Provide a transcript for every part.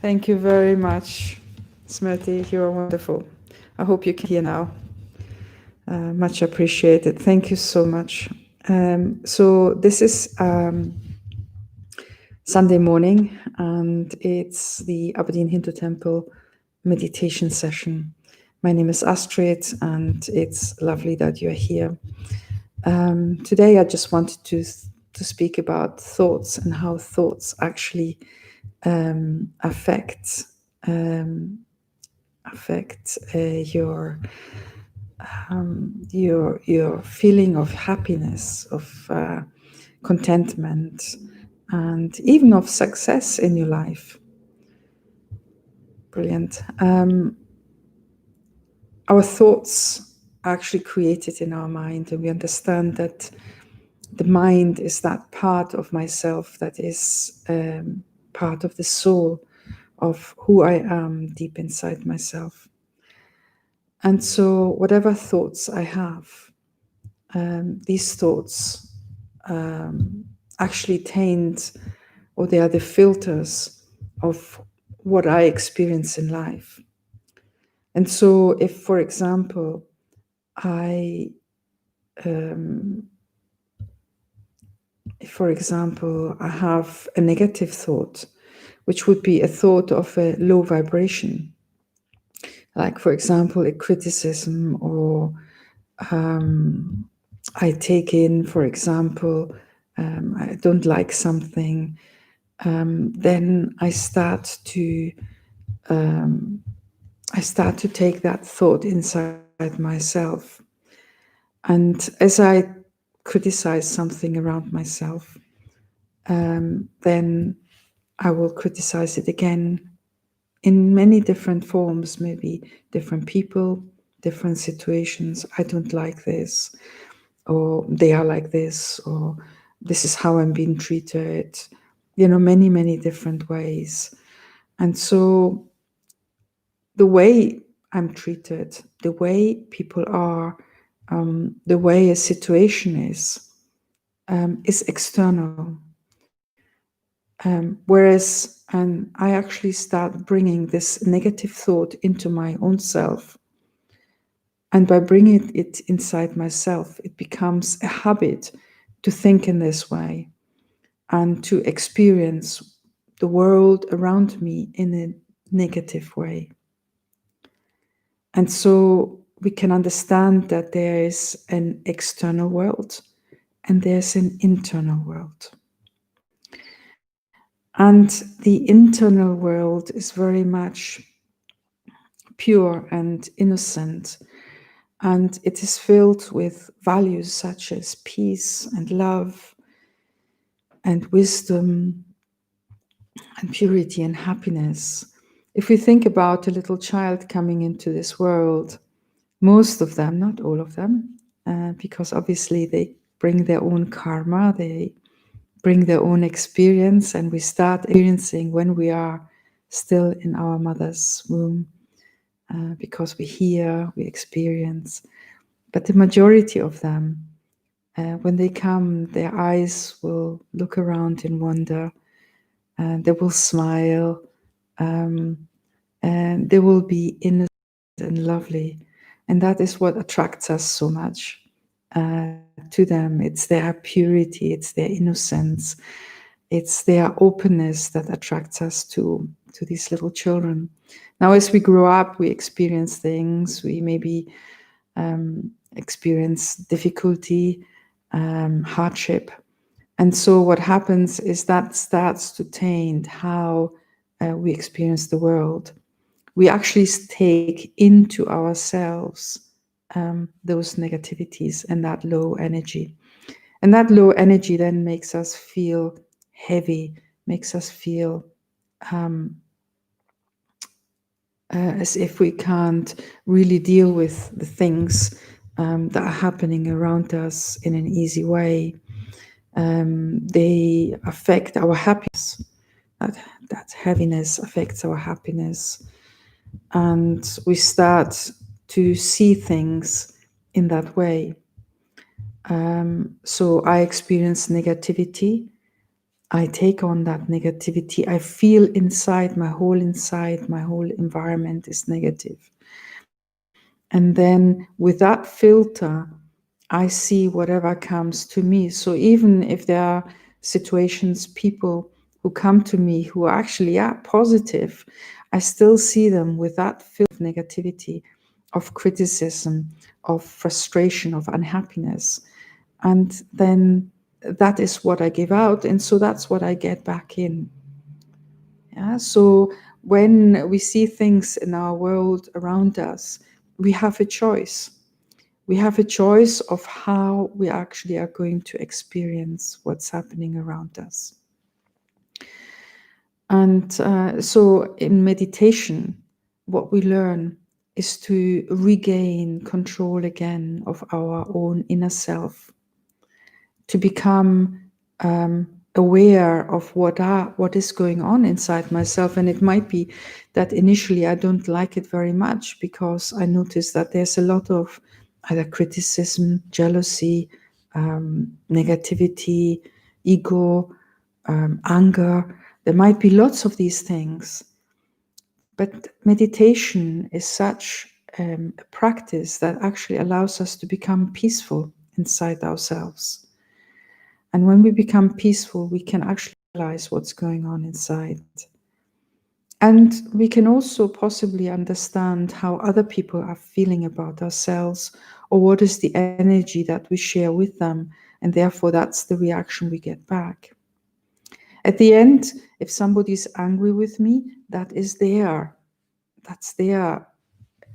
Thank you very much, Smriti. You are wonderful. I hope you can hear now. Much appreciated. Thank you so much. So this is Sunday morning, and it's the Aberdeen.Hindu Temple meditation session. My name is Astrid, and it's lovely that you're here. Today, I just wanted to speak about thoughts and how thoughts actually affect your feeling of happiness, of contentment, and even of success in your life. Brilliant. Our thoughts are actually created in our mind, and we understand that the mind is that part of myself that is part of the soul of who I am deep inside myself. And so whatever thoughts I have, these thoughts actually taint, or they are the filters of what I experience in life. And so if, for example, I have a negative thought, which would be a thought of a low vibration, like, for example, a criticism, or I take in, for example, I don't like something, then I start to take that thought inside myself. And as I criticize something around myself, then I will criticize it again in many different forms, maybe different people, different situations. I don't like this, or they are like this, or this is how I'm being treated, many, many different ways. And so the way I'm treated, the way people are, the way a situation is external. Whereas I actually start bringing this negative thought into my own self. And by bringing it inside myself, it becomes a habit to think in this way and to experience the world around me in a negative way. And so we can understand that there is an external world and there's an internal world. And the internal world is very much pure and innocent, and it is filled with values such as peace and love and wisdom and purity and happiness. If we think about a little child coming into this world, most of them, not all of them, because obviously they bring their own karma, they bring their own experience, and we start experiencing when we are still in our mother's womb, because we hear, we experience. But the majority of them, when they come, their eyes will look around in wonder, and they will smile, and they will be innocent and lovely. And that is what attracts us so much to them. It's their purity, it's their innocence, it's their openness that attracts us to these little children. Now, as we grow up, we experience things, we maybe experience difficulty, hardship. And so what happens is that starts to taint how we experience the world. We actually take into ourselves those negativities and that low energy. And that low energy then makes us feel heavy, makes us feel as if we can't really deal with the things that are happening around us in an easy way. They affect our happiness. That heaviness affects our happiness. And we start to see things in that way. So I experience negativity. I take on that negativity. I feel inside, my whole environment is negative. And then with that filter, I see whatever comes to me. So even if there are situations, people who come to me who are actually positive, I still see them with that filter of negativity, of criticism, of frustration, of unhappiness. And then that is what I give out. And so that's what I get back in. Yeah. So when we see things in our world around us, we have a choice. We have a choice of how we actually are going to experience what's happening around us. And so in meditation, what we learn is to regain control again of our own inner self, to become aware of what is going on inside myself. And it might be that initially I don't like it very much, because I notice that there's a lot of either criticism, jealousy, negativity, ego, anger. There might be lots of these things. But meditation is such a practice that actually allows us to become peaceful inside ourselves. And when we become peaceful, we can actually realize what's going on inside. And we can also possibly understand how other people are feeling about ourselves, or what is the energy that we share with them. And therefore, that's the reaction we get back. At the end, if somebody's angry with me, that's their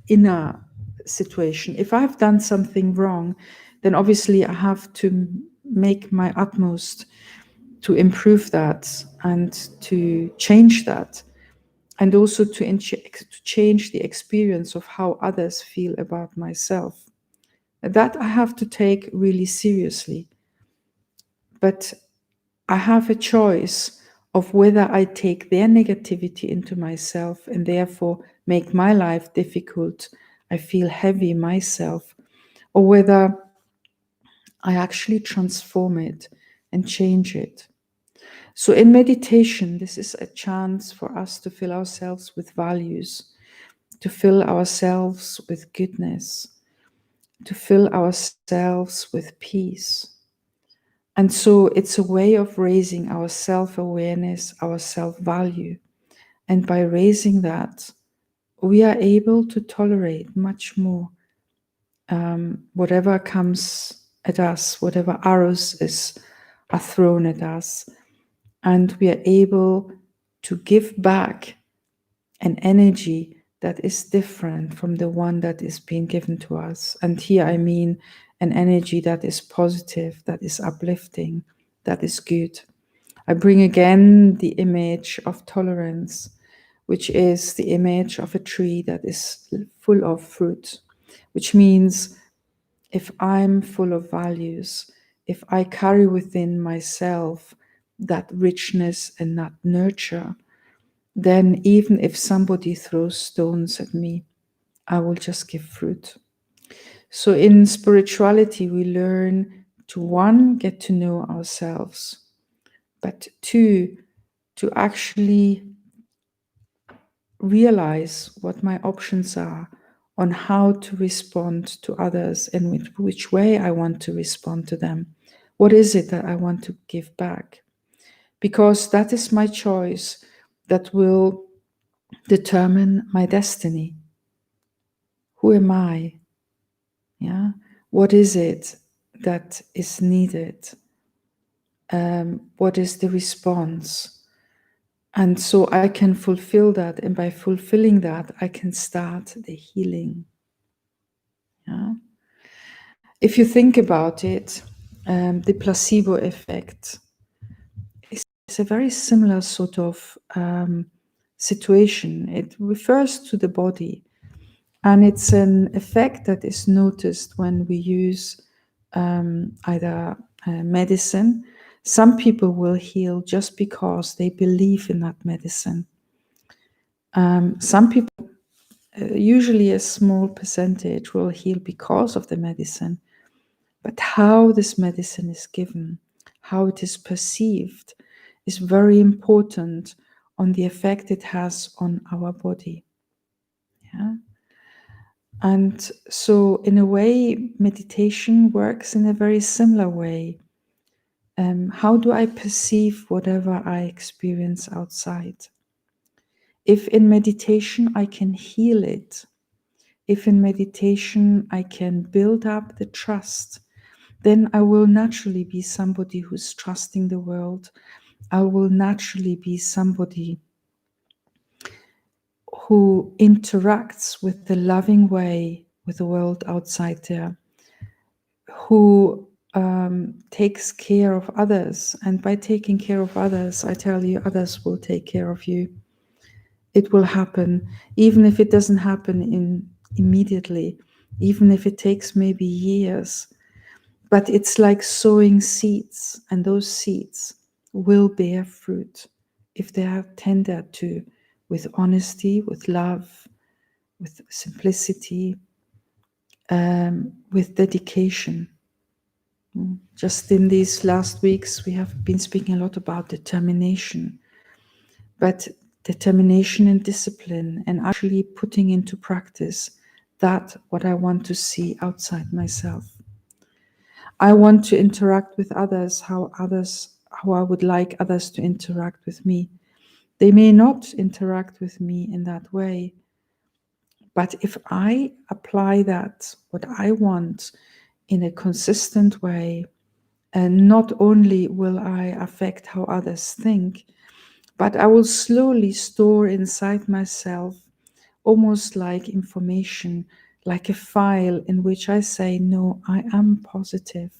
inner situation. If I've done something wrong, then obviously I have to make my utmost to improve that and to change that, and also to change the experience of how others feel about myself. That I have to take really seriously. But I have a choice of whether I take their negativity into myself and therefore make my life difficult, I feel heavy myself, or whether I actually transform it and change it. So in meditation, this is a chance for us to fill ourselves with values, to fill ourselves with goodness, to fill ourselves with peace. And so it's a way of raising our self-awareness, our self-value. And by raising that, we are able to tolerate much more whatever comes at us, whatever arrows are thrown at us. And we are able to give back an energy that is different from the one that is being given to us. And here I mean an energy that is positive, that is uplifting, that is good. I bring again the image of tolerance, which is the image of a tree that is full of fruit, which means if I'm full of values, if I carry within myself that richness and that nurture, then even if somebody throws stones at me, I will just give fruit. So in spirituality, we learn to, one, get to know ourselves, but two, to actually realize what my options are on how to respond to others and which way I want to respond to them. What is it that I want to give back? Because that is my choice that will determine my destiny. Who am I? Yeah. What is it that is needed? What is the response? And so I can fulfill that. And by fulfilling that, I can start the healing. Yeah. If you think about it, the placebo effect is a very similar sort of situation. It refers to the body. And it's an effect that is noticed when we use either medicine. Some people will heal just because they believe in that medicine. Some people, usually a small percentage, will heal because of the medicine. But how this medicine is given, how it is perceived, is very important on the effect it has on our body. Yeah. And so, in a way, meditation works in a very similar way. How do I perceive whatever I experience outside? If in meditation I can heal it, if in meditation I can build up the trust, then I will naturally be somebody who's trusting the world. I will naturally be somebody who interacts with the loving way with the world outside there, who takes care of others. And by taking care of others, I tell you, others will take care of you. It will happen, even if it doesn't happen immediately, even if it takes maybe years. But it's like sowing seeds, and those seeds will bear fruit if they are tended to with honesty, with love, with simplicity, with dedication. Just in these last weeks, we have been speaking a lot about determination, but determination and discipline, and actually putting into practice that what I want to see outside myself. I want to interact with others, how I would like others to interact with me. They may not interact with me in that way, but if I apply that, what I want, in a consistent way, and not only will I affect how others think, but I will slowly store inside myself, almost like information, like a file in which I say, no, I am positive.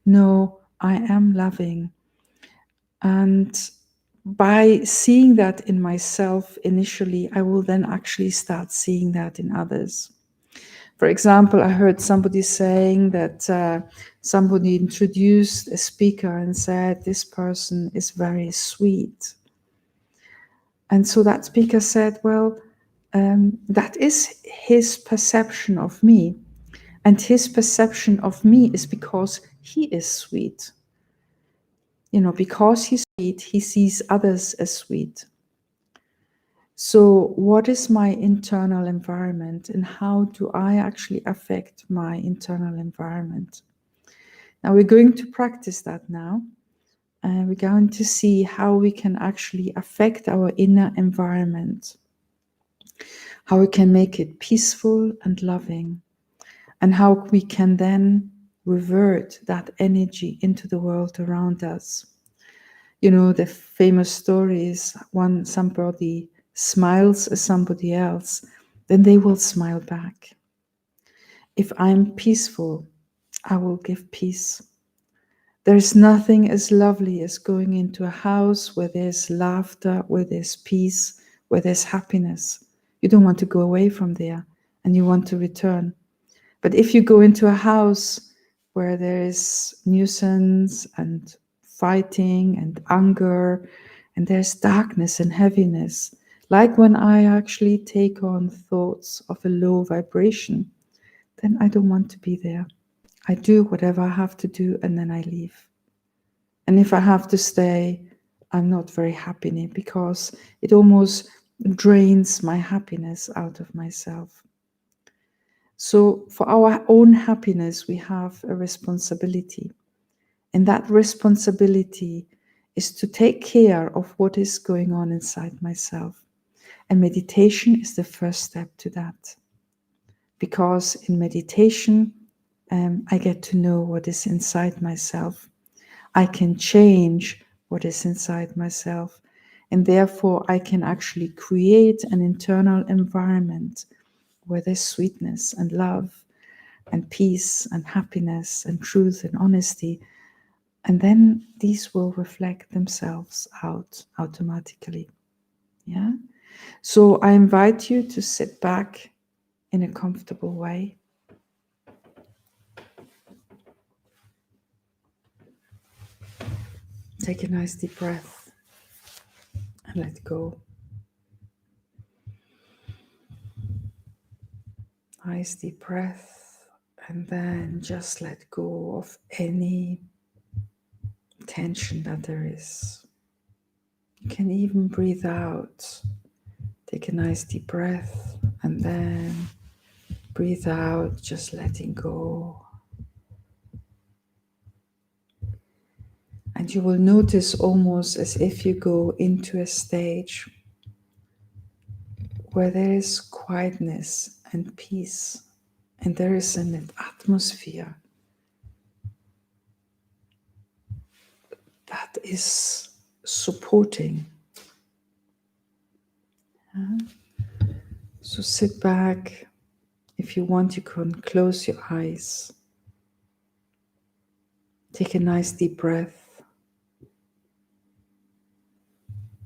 No, I am loving. And by seeing that in myself initially, I will then actually start seeing that in others. For example, I heard somebody saying that somebody introduced a speaker and said, this person is very sweet. And so that speaker said, well, that is his perception of me. And his perception of me is because he is sweet. Because he's sweet, he sees others as sweet. So what is my internal environment, and how do I actually affect my internal environment? Now we're going to practice that now. And we're going to see how we can actually affect our inner environment, how we can make it peaceful and loving, and how we can then revert that energy into the world around us. The famous story is when somebody smiles at somebody else, then they will smile back. If I'm peaceful, I will give peace. There's nothing as lovely as going into a house where there's laughter, where there's peace, where there's happiness. You don't want to go away from there, and you want to return. But if you go into a house where there is nuisance and fighting and anger, and there's darkness and heaviness, like when I actually take on thoughts of a low vibration, then I don't want to be there. I do whatever I have to do, and then I leave. And if I have to stay, I'm not very happy in it, because it almost drains my happiness out of myself. So for our own happiness, we have a responsibility. And that responsibility is to take care of what is going on inside myself. And meditation is the first step to that. Because in meditation, I get to know what is inside myself. I can change what is inside myself. And therefore, I can actually create an internal environment where there's sweetness and love and peace and happiness and truth and honesty. And then these will reflect themselves out automatically. Yeah. So I invite you to sit back in a comfortable way. Take a nice deep breath and let go. Nice deep breath, and then just let go of any tension that there is. You can even breathe out. Take a nice deep breath and then breathe out, just letting go. And you will notice almost as if you go into a stage where there is quietness and peace, and there is an atmosphere that is supporting. So sit back. If you want, you can close your eyes. Take a nice deep breath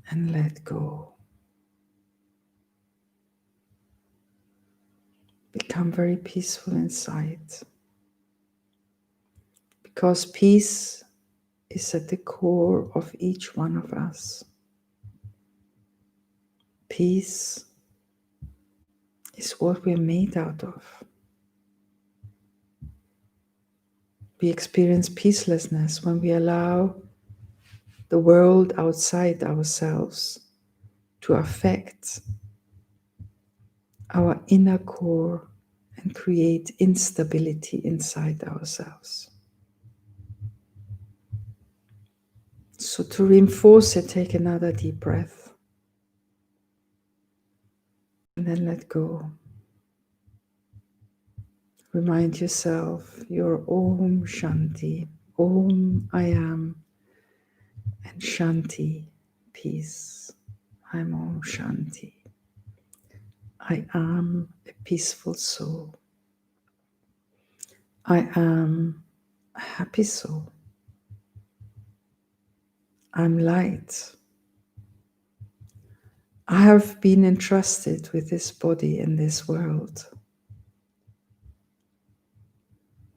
and let go. Become very peaceful inside, because peace is at the core of each one of us. Peace is what we're made out of. We experience peacelessness when we allow the world outside ourselves to affect our inner core and create instability inside ourselves. So to reinforce it, take another deep breath and then let go. Remind yourself your Om Shanti, Om I am, and Shanti, peace. I'm Om Shanti. I am a peaceful soul. I am a happy soul. I'm light. I have been entrusted with this body and this world.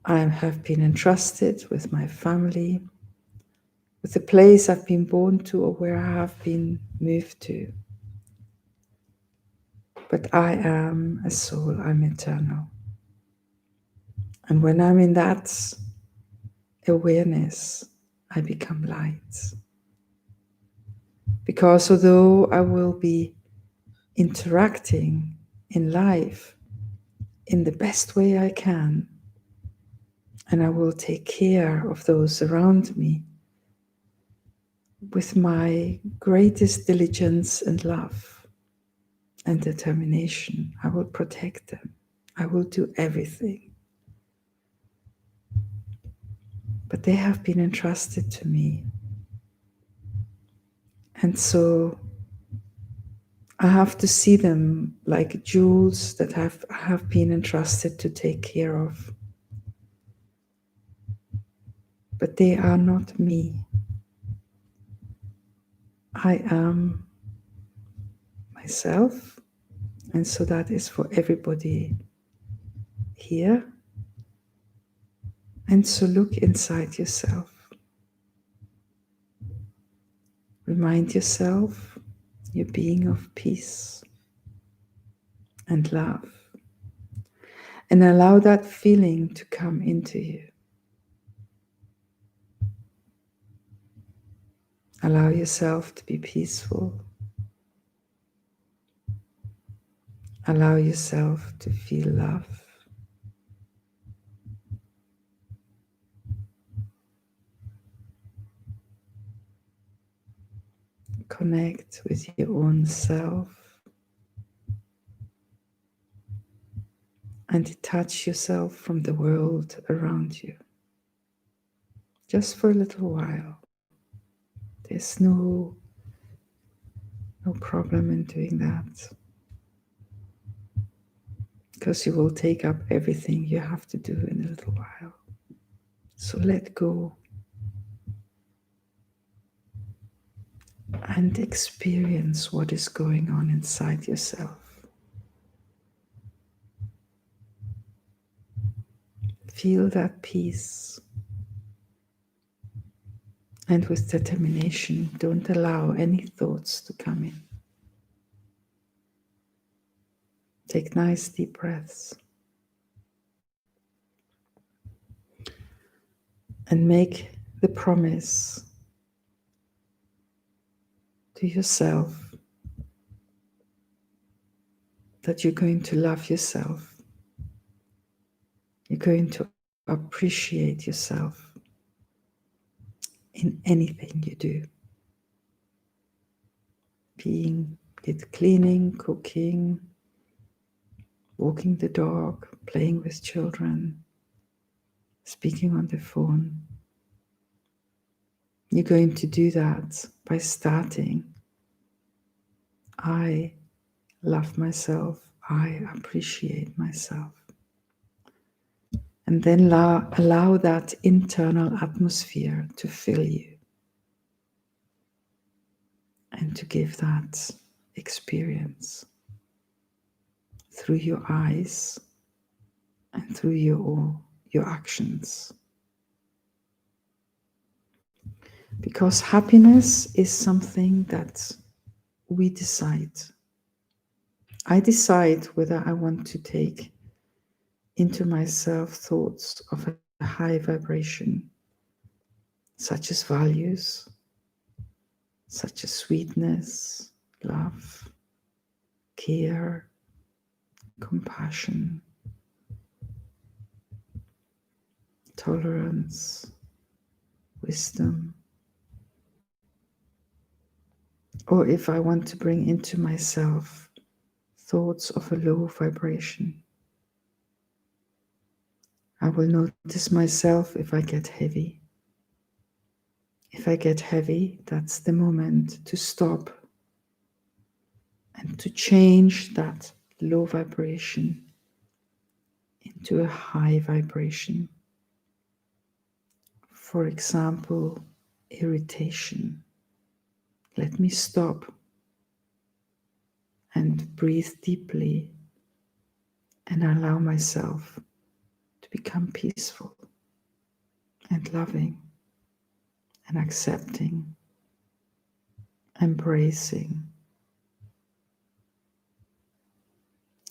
I have been entrusted with my family, with the place I've been born to or where I have been moved to. But I am a soul, I'm eternal. And when I'm in that awareness, I become light. Because although I will be interacting in life in the best way I can, and I will take care of those around me with my greatest diligence and love and determination, I will protect them. I will do everything. But they have been entrusted to me. And so I have to see them like jewels that have been entrusted to take care of. But they are not me. I am myself. And so that is for everybody here. And so look inside yourself. Remind yourself you're being of peace and love. And allow that feeling to come into you. Allow yourself to be peaceful. Allow yourself to feel love. Connect with your own self and detach yourself from the world around you. Just for a little while. There's no problem in doing that. Because you will take up everything you have to do in a little while. So let go and experience what is going on inside yourself. Feel that peace. And with determination, don't allow any thoughts to come in. Take nice deep breaths. And make the promise to yourself that you're going to love yourself. You're going to appreciate yourself in anything you do. Being it cleaning, cooking, walking the dog, playing with children, speaking on the phone. You're going to do that by starting, I love myself, I appreciate myself. And then allow that internal atmosphere to fill you and to give that experience through your eyes and through your actions. Because happiness is something that we decide. I decide whether I want to take into myself thoughts of a high vibration, such as values, such as sweetness, love, care, compassion, tolerance, wisdom. Or if I want to bring into myself thoughts of a low vibration, I will notice myself if I get heavy. If I get heavy, that's the moment to stop and to change that low vibration into a high vibration. For example, irritation. Let me stop and breathe deeply and allow myself to become peaceful and loving and accepting, embracing,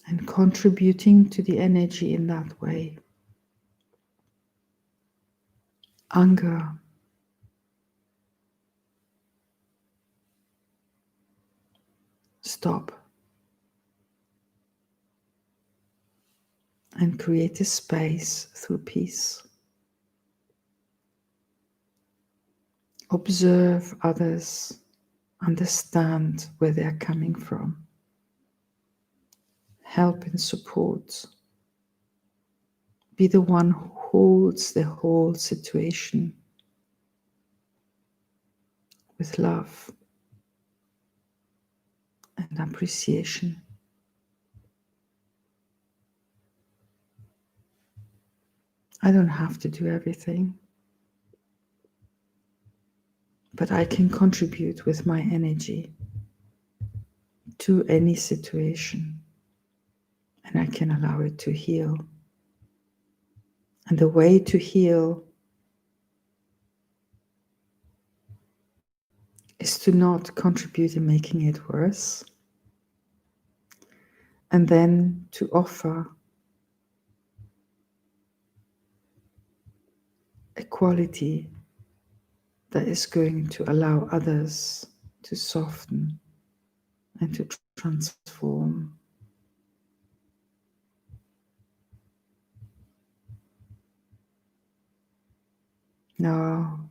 and contributing to the energy in that way. Anger. Stop and create a space through peace. Observe others, understand where they're coming from. Help and support. Be the one who holds the whole situation with love and appreciation. I don't have to do everything, but I can contribute with my energy to any situation, and I can allow it to heal. And the way to heal is to not contribute in making it worse, and then to offer a quality that is going to allow others to soften and to transform. Now,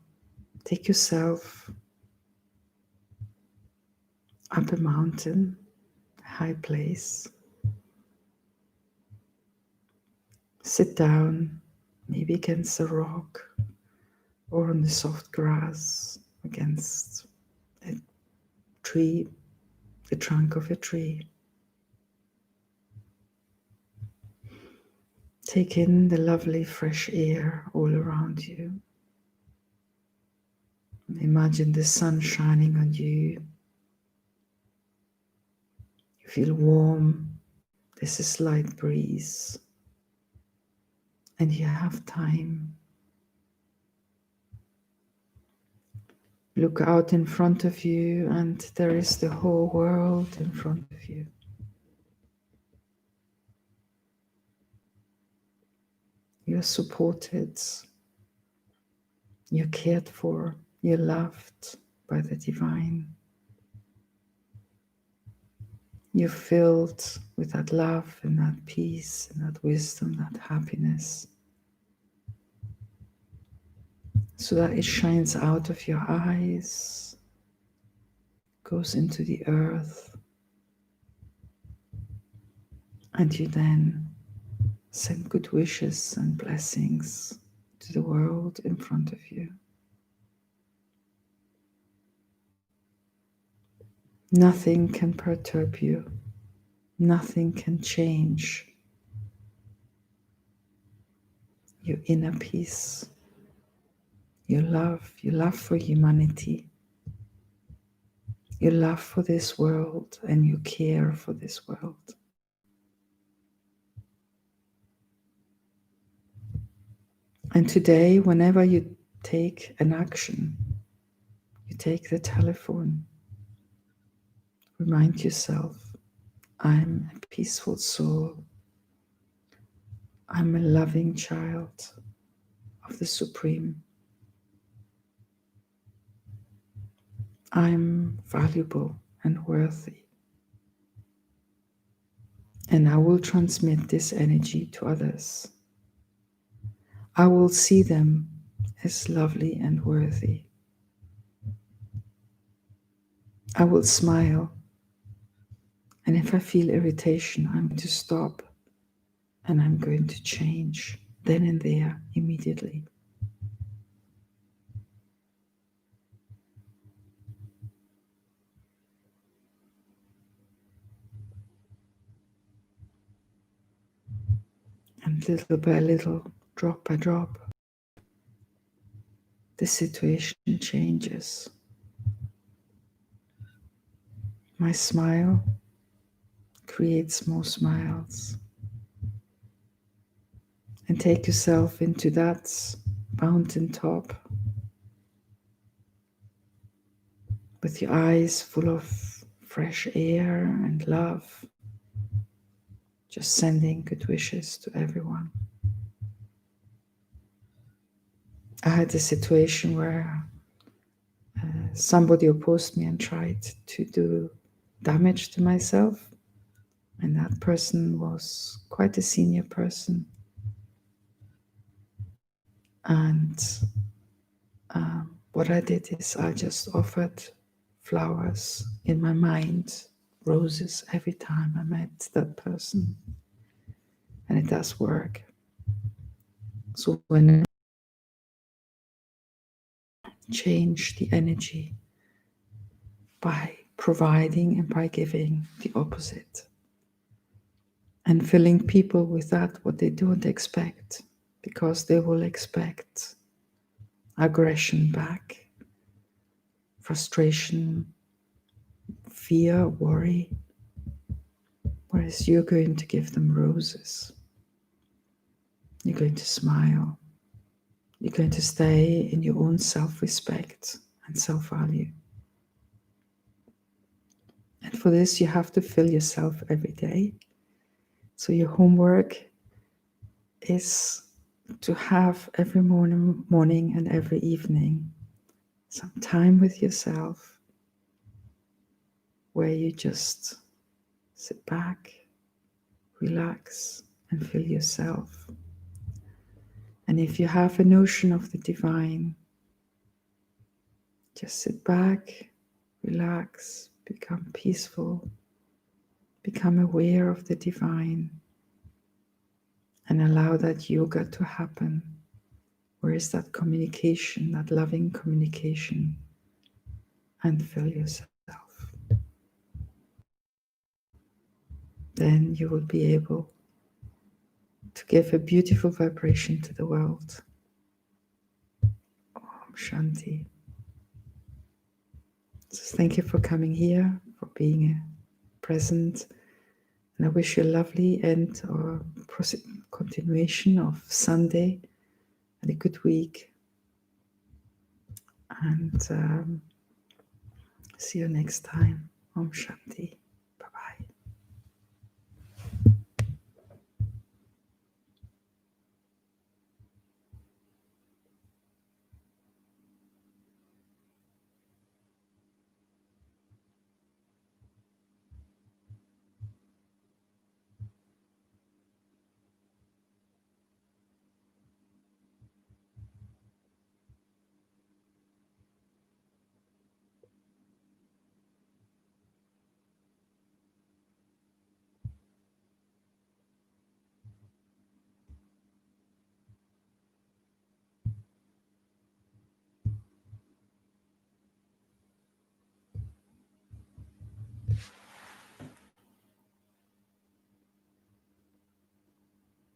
take yourself up a mountain, a high place. Sit down, maybe against a rock or on the soft grass against a tree, the trunk of a tree. Take in the lovely fresh air all around you. Imagine the sun shining on you. You feel warm. There's a slight breeze. And you have time. Look out in front of you, and there is the whole world in front of you. You're supported. You're cared for. You're loved by the divine. You're filled with that love and that peace and that wisdom, that happiness, so that it shines out of your eyes, goes into the earth, and you then send good wishes and blessings to the world in front of you. Nothing can perturb you. Nothing can change your inner peace, your love for humanity, your love for this world, and your care for this world. And today, whenever you take an action, you take the telephone, remind yourself, I'm a peaceful soul. I'm a loving child of the Supreme. I'm valuable and worthy. And I will transmit this energy to others. I will see them as lovely and worthy. I will smile. And if I feel irritation, I'm going to stop and I'm going to change then and there immediately. And little by little, drop by drop, the situation changes. My smile creates more smiles. And take yourself into that mountaintop with your eyes full of fresh air and love, just sending good wishes to everyone. I had a situation where somebody opposed me and tried to do damage to myself, and that person was quite a senior person. And what I did is I just offered flowers in my mind, roses, every time I met that person. And it does work. So when I change the energy by providing and by giving the opposite, and filling people with that what they don't expect, because they will expect aggression back, frustration, fear, worry, whereas you're going to give them roses. You're going to smile. You're going to stay in your own self-respect and self-value. And for this, you have to fill yourself every day. So your homework is to have every morning and every evening some time with yourself where you just sit back, relax, and feel yourself. And if you have a notion of the divine, just sit back, relax, become peaceful, become aware of the divine, and allow that yoga to happen. Where is that communication, that loving communication, and feel yourself. Then you will be able to give a beautiful vibration to the world. Om Shanti. So thank you for coming here, for being present. And I wish you a lovely end or continuation of Sunday and a good week. And see you next time. Om Shanti.